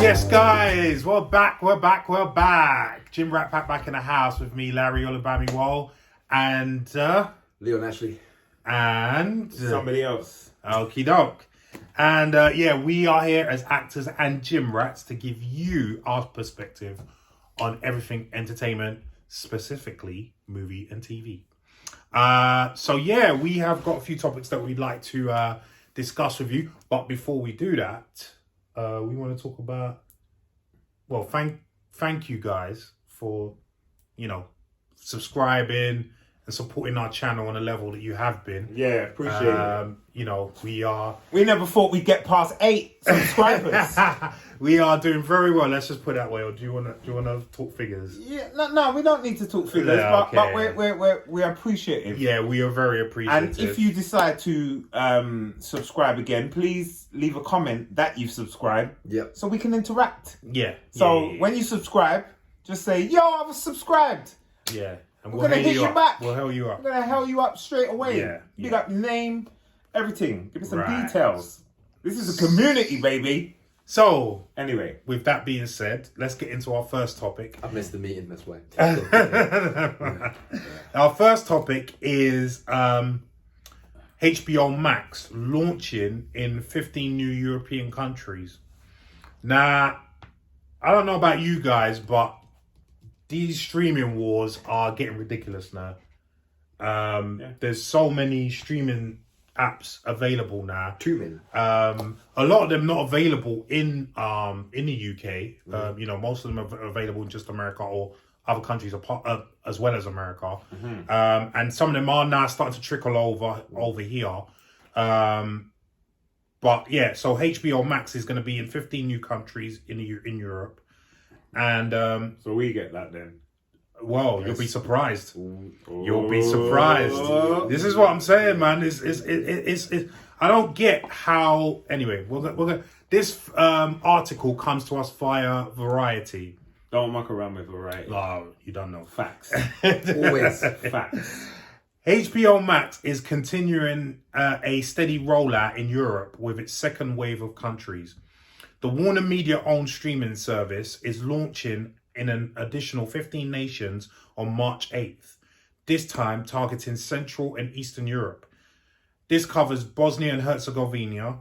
Yes, guys, we're back. Jim Rat Pack back in the house with me, Larry Olubami Wall, and Leon Ashley. And somebody else. Okie doke. And we are here as actors and gym rats to give you our perspective on everything entertainment, specifically movie and TV. We have got a few topics that we'd like to discuss with you. But before we do that, we want to talk about, thank you guys for, subscribing and supporting our channel on a level that you have been. Yeah, appreciate it. We never thought we'd get past 8 subscribers. We are doing very well. Let's just put it that way. Or do you wanna talk figures? Yeah, no, we don't need to talk figures, Yeah, but we're appreciative. Yeah, we are very appreciative. And if you decide to subscribe again, please leave a comment that you've subscribed. Yep. So we can interact. Yeah. So when you subscribe, just say, "Yo, I was subscribed." Yeah. And we're gonna hit you back. We'll hell you up. We're gonna hell you up straight away. Yeah. Big up your name, everything. Give me some Right. details. This is a community, baby. So, anyway, with that being said, let's get into our first topic. I've missed the meeting, that's why. Our first topic is HBO Max launching in 15 new European countries. Now, I don't know about you guys, but these streaming wars are getting ridiculous now. There's so many streaming apps available now. Too many. A lot of them not available in the UK. Most of them are available in just America or other countries as well as America. And some of them are now starting to trickle over here. So HBO Max is going to be in 15 new countries in Europe. And so we get that then. Well, yes. You'll be surprised. Ooh. You'll be surprised. This is what I'm saying, man. It's I don't get how. Anyway, this article comes to us via Variety. Don't muck around with Variety. Oh, you don't know. Facts. Always. Facts. HBO Max is continuing a steady rollout in Europe with its second wave of countries. The Warner Media-owned streaming service is launching in an additional 15 nations on March 8th, this time targeting Central and Eastern Europe. This covers Bosnia and Herzegovina,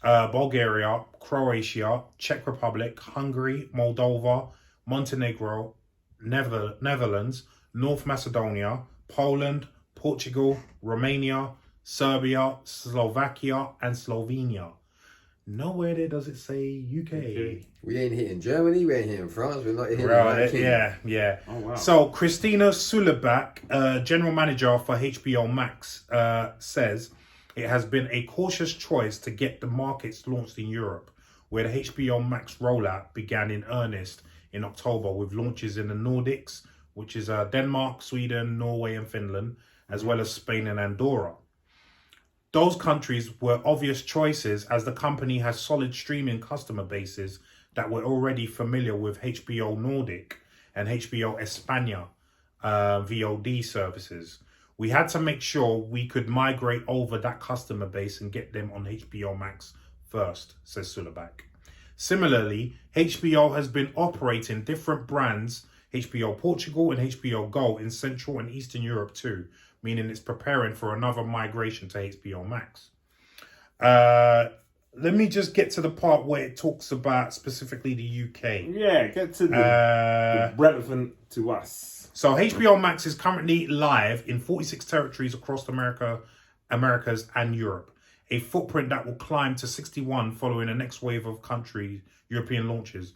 Bulgaria, Croatia, Czech Republic, Hungary, Moldova, Montenegro, Netherlands, North Macedonia, Poland, Portugal, Romania, Serbia, Slovakia, and Slovenia. Nowhere there does it say UK. We ain't hitting Germany, we ain't hitting France, we're not hitting the Yeah. Oh, wow. So Christina Sulebach, general manager for HBO Max, says it has been a cautious choice to get the markets launched in Europe, where the HBO Max rollout began in earnest in October with launches in the Nordics, which is Denmark, Sweden, Norway, and Finland, as well as Spain and Andorra. Those countries were obvious choices as the company has solid streaming customer bases that were already familiar with HBO Nordic and HBO España VOD services. We had to make sure we could migrate over that customer base and get them on HBO Max first, says Sulebach. Similarly, HBO has been operating different brands, HBO Portugal and HBO Go, in Central and Eastern Europe too, meaning it's preparing for another migration to HBO Max. Let me just get to the part where it talks about specifically the UK. Yeah, get to the relevant to us. So HBO Max is currently live in 46 territories across Americas and Europe, a footprint that will climb to 61 following the next wave of European launches.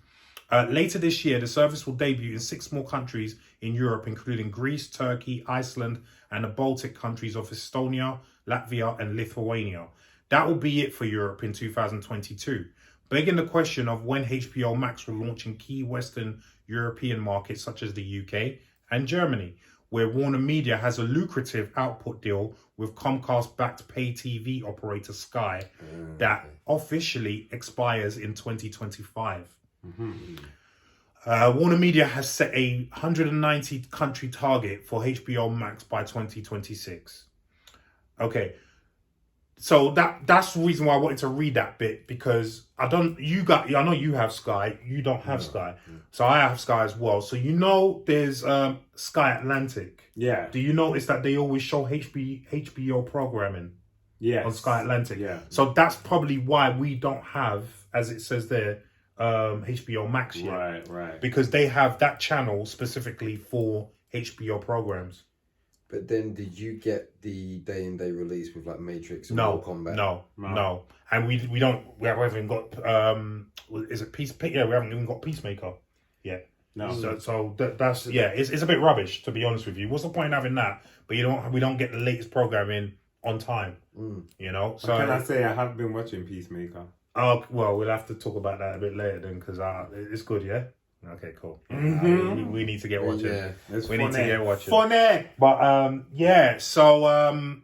Later this year, the service will debut in 6 more countries in Europe, including Greece, Turkey, Iceland, and the Baltic countries of Estonia, Latvia, and Lithuania. That will be it for Europe in 2022, begging the question of when HBO Max will launch in key Western European markets such as the UK and Germany, where Warner Media has a lucrative output deal with Comcast-backed pay TV operator Sky that officially expires in 2025. Warner Media has set a 190 country target for HBO Max by 2026. Okay, So that's the reason why I wanted to read that bit, because I know you have Sky, you don't have Sky. So I have Sky as well. So there's Sky Atlantic. Yeah. Do you notice that they always show HBO programming on Sky Atlantic? Yeah. So that's probably why we don't have, as it says there, HBO Max yet. Right. Because they have that channel specifically for HBO programs. But then, did you get the day-and-day release with like Matrix and No, Mortal Kombat? No. And we haven't even got is it Peacemaker? Yeah, we haven't even got Peacemaker yet. No. So that's it's a bit rubbish, to be honest with you. What's the point in having that? But we don't get the latest programming on time. You know. So can I say I have been watching Peacemaker? Oh well, we'll have to talk about that a bit later then, because it's good, yeah. Okay, cool. We need to get watching. Yeah, we need to get watching. Funny. But so well,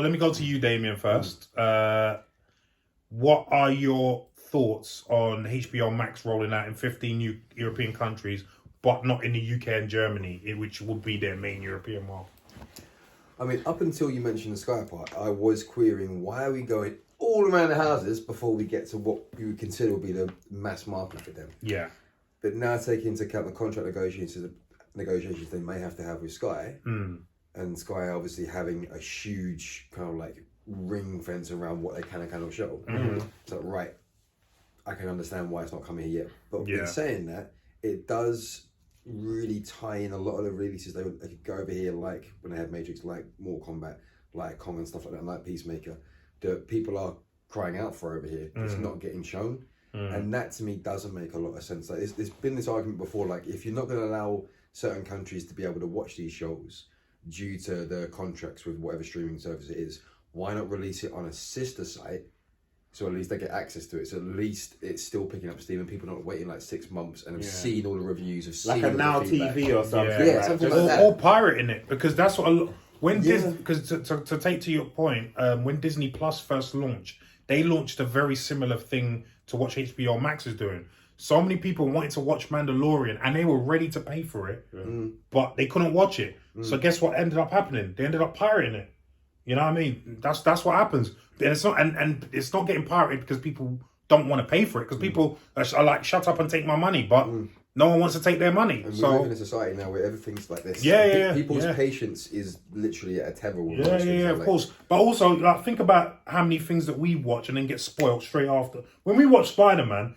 let me go to you, Damien, first. What are your thoughts on HBO Max rolling out in 15 new European countries, but not in the UK and Germany, which would be their main European market? I mean, up until you mentioned the Sky part, I was querying, why are we going all around the houses before we get to what you would consider will be the mass market for them? Yeah. But now taking into account the contract negotiations they may have to have with Sky, and Sky obviously having a huge kind of like ring fence around what they can and cannot show. So right, I can understand why it's not coming here yet. But in saying that, it does really tie in a lot of the releases they could go over here, like when they had Matrix, like Mortal Kombat, like Kong and stuff like that, and like Peacemaker, that people are crying out for over here. It's not getting shown. And that to me doesn't make a lot of sense. Like there's been this argument before, like if you're not going to allow certain countries to be able to watch these shows due to the contracts with whatever streaming service it is, why not release it on a sister site, so at least they get access to it, so at least it's still picking up steam and people not waiting like 6 months and have seen all the reviews, have seen like a Now TV or something. Yeah, something like that. Or pirating it, because that's what because to take to your point, when Disney Plus first launched, they launched a very similar thing to what HBO Max is doing. So many people wanted to watch Mandalorian and they were ready to pay for it, but they couldn't watch it. So guess what ended up happening? They ended up pirating it. You know what I mean? That's what happens. And it's not and it's not getting pirated because people don't want to pay for it, because people are like, shut up and take my money, but no one wants to take their money. And so we live in a society now where everything's like this. People's patience is literally at a tether. Of course. But also, like, think about how many things that we watch and then get spoiled straight after. When we watch Spider-Man,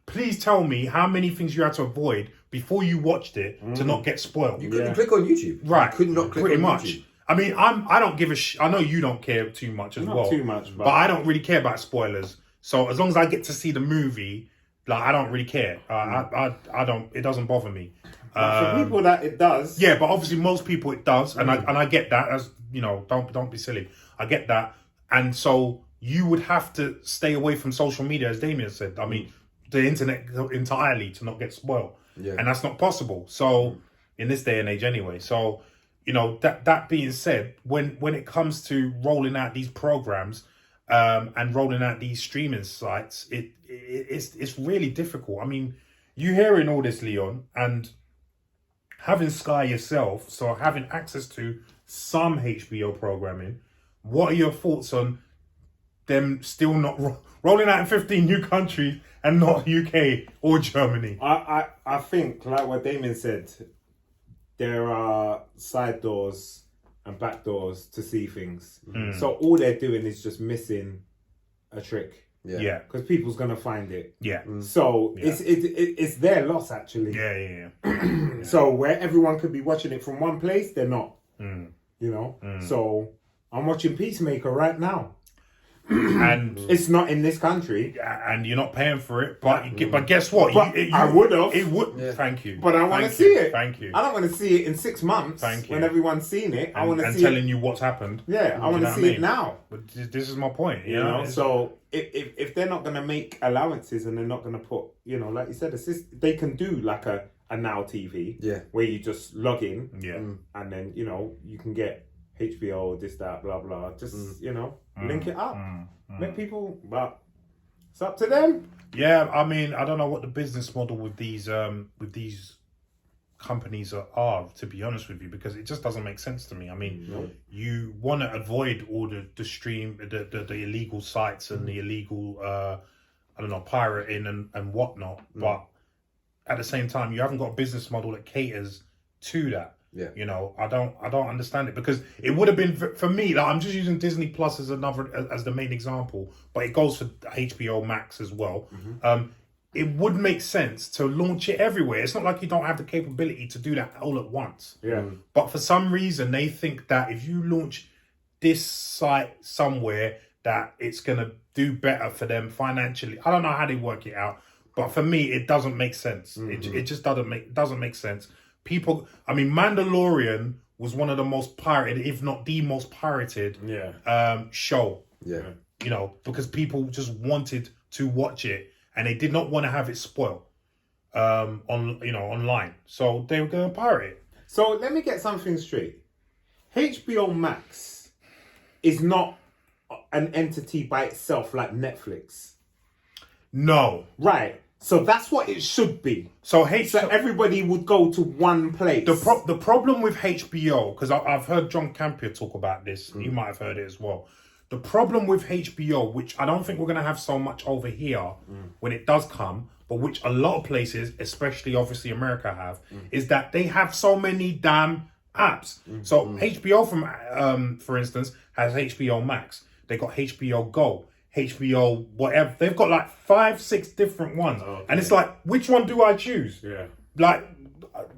please tell me how many things you had to avoid before you watched it to not get spoiled. You couldn't click on YouTube. Right. You could not click pretty on much. YouTube. I mean, I don't give a I know you don't care too much as Not well. too much, but I don't really care about spoilers. So as long as I get to see the movie, like, I don't really care. I don't. It doesn't bother me. For people that it does. Yeah, but obviously most people it does, and I get that. As you know, don't be silly. I get that, and so you would have to stay away from social media, as Damien said. I mean, the internet entirely to not get spoiled, and that's not possible. So in this day and age, anyway. So you know, that being said, when it comes to rolling out these programs and rolling out these streaming sites, it's really difficult. I mean, you hearing all this, Leon, and having Sky yourself, so having access to some HBO programming, what are your thoughts on them still not rolling out in 15 new countries and not UK or Germany? I think, like what Damien said, there are side doors and back doors to see things. So all they're doing is just missing a trick. Yeah. Because people's going to find it. Yeah. So it's their loss, actually. Yeah. So where everyone could be watching it from one place, they're not. You know? So I'm watching Peacemaker right now. And it's not in this country, and you're not paying for it. But guess what? I would have. It would. Yeah. Thank you. But I want to see it. Thank you. I don't want to see it in 6 months. Thank you. When everyone's seen it, I want to see telling you what's happened. Yeah, I want to see it now. But this is my point. You know. So if they're not going to make allowances and they're not going to put, you know, like you said, they can do like a Now TV. Where you just log in. And then, you know, you can get HBO, this, that, blah, blah. Just, you know, link it up. Let people, but it's up to them. Yeah, I mean, I don't know what the business model with these companies are, to be honest with you, because it just doesn't make sense to me. I mean, you want to avoid all the illegal sites and the illegal, pirating and whatnot. But at the same time, you haven't got a business model that caters to that. Yeah. You know, I don't understand it, because it would have been for me, like, I'm just using Disney Plus as the main example, but it goes for HBO Max as well. It would make sense to launch it everywhere. It's not like you don't have the capability to do that all at once. Yeah. But for some reason, they think that if you launch this site somewhere, that it's going to do better for them financially. I don't know how they work it out, but for me, it doesn't make sense. It just doesn't make sense. People, I mean, Mandalorian was one of the most pirated, if not the most pirated show. Yeah. You know, because people just wanted to watch it, and they did not want to have it spoiled online. So they were going to pirate it. So let me get something straight. HBO Max is not an entity by itself like Netflix. No. Right. So that's what it should be. So everybody would go to one place. The problem with HBO, because I've heard John Campion talk about this. You might have heard it as well. The problem with HBO, which I don't think we're going to have so much over here when it does come, but which a lot of places, especially obviously America, have, is that they have so many damn apps. So HBO, for instance, has HBO Max. They got HBO Go, HBO whatever. They've got like 5-6 different ones. Okay. And it's like, which one do I choose? Yeah. Like,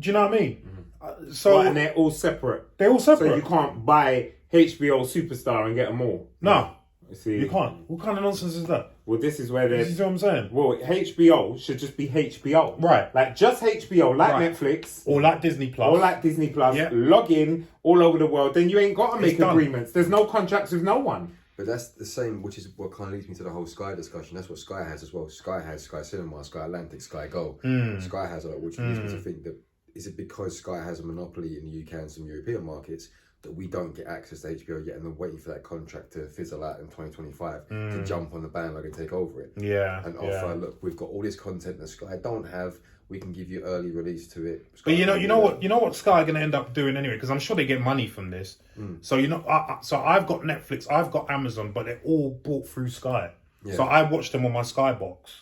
do you know what I mean? And they're all separate. They're all separate. So you can't buy HBO Superstar and get them all. No. See, you can't. What kind of nonsense is that? Well, this is where You see what I'm saying? Well, HBO should just be HBO. Right. Like just HBO, like Netflix. Or like Disney Plus. Or like Disney Plus. Yeah. Log in all over the world. Then you ain't got to make agreements. There's no contracts with no one. But that's the same, which is what kind of leads me to the whole Sky discussion. That's what Sky has as well. Sky has Sky Cinema, Sky Atlantic, Sky Go. Sky has a lot, which leads me to think that, is it because Sky has a monopoly in the UK and some European markets that we don't get access to HBO yet, and they're waiting for that contract to fizzle out in 2025 to jump on the bandwagon and take over it? Yeah. And offer, look, we've got all this content that Sky don't have. We can give you early release to it. But you know what Sky are going to end up doing anyway, because I'm sure they get money from this. So so I've got Netflix, I've got Amazon, but they're all bought through Sky. Yeah. So I watch them on my Sky box.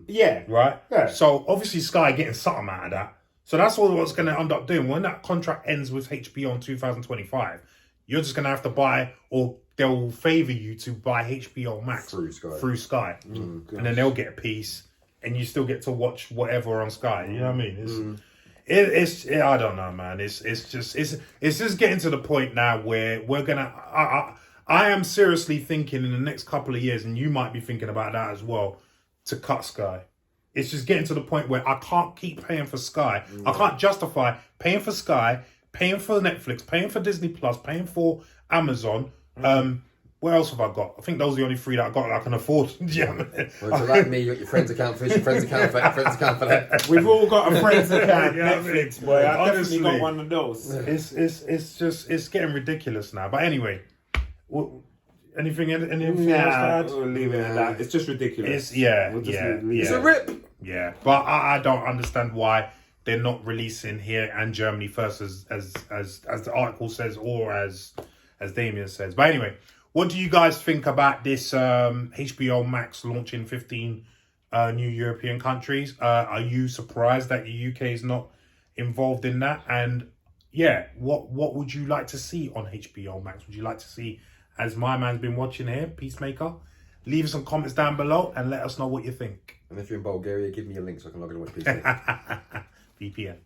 Yeah. Right. Yeah. So obviously Sky getting something out of that. So that's all what's going to end up doing when that contract ends with HBO in 2025. You're just going to have to buy, or they'll favour you to buy HBO Max through Sky, and then they'll get a piece, and you still get to watch whatever on Sky. You know what I mean? It's I don't know, man. It's just getting to the point now where we're gonna. I am seriously thinking in the next couple of years, and you might be thinking about that as well, to cut Sky. It's just getting to the point where I can't keep paying for Sky. I can't justify paying for Sky, paying for Netflix, paying for Disney Plus, paying for Amazon. What else have I got? I think those are the only three that I got that I can afford. Well, so like me, you got your friend's account for this, your friend's account for that, friend's account for that. We've all got a friend's account. Netflix, boy. I definitely got one of those. It's getting ridiculous now. But anyway, anything else to add? We'll leave it at that. It's just ridiculous. It's a rip. Yeah, but I don't understand why they're not releasing here and Germany first, as the article says, or as Damien says. But anyway, what do you guys think about this HBO Max launching 15 new European countries? Are you surprised that the UK is not involved in that? And yeah, what would you like to see on HBO Max? Would you like to see, as my man's been watching here, Peacemaker? Leave some comments down below and let us know what you think. And if you're in Bulgaria, give me a link so I can log in and watch Peacemaker. VPN.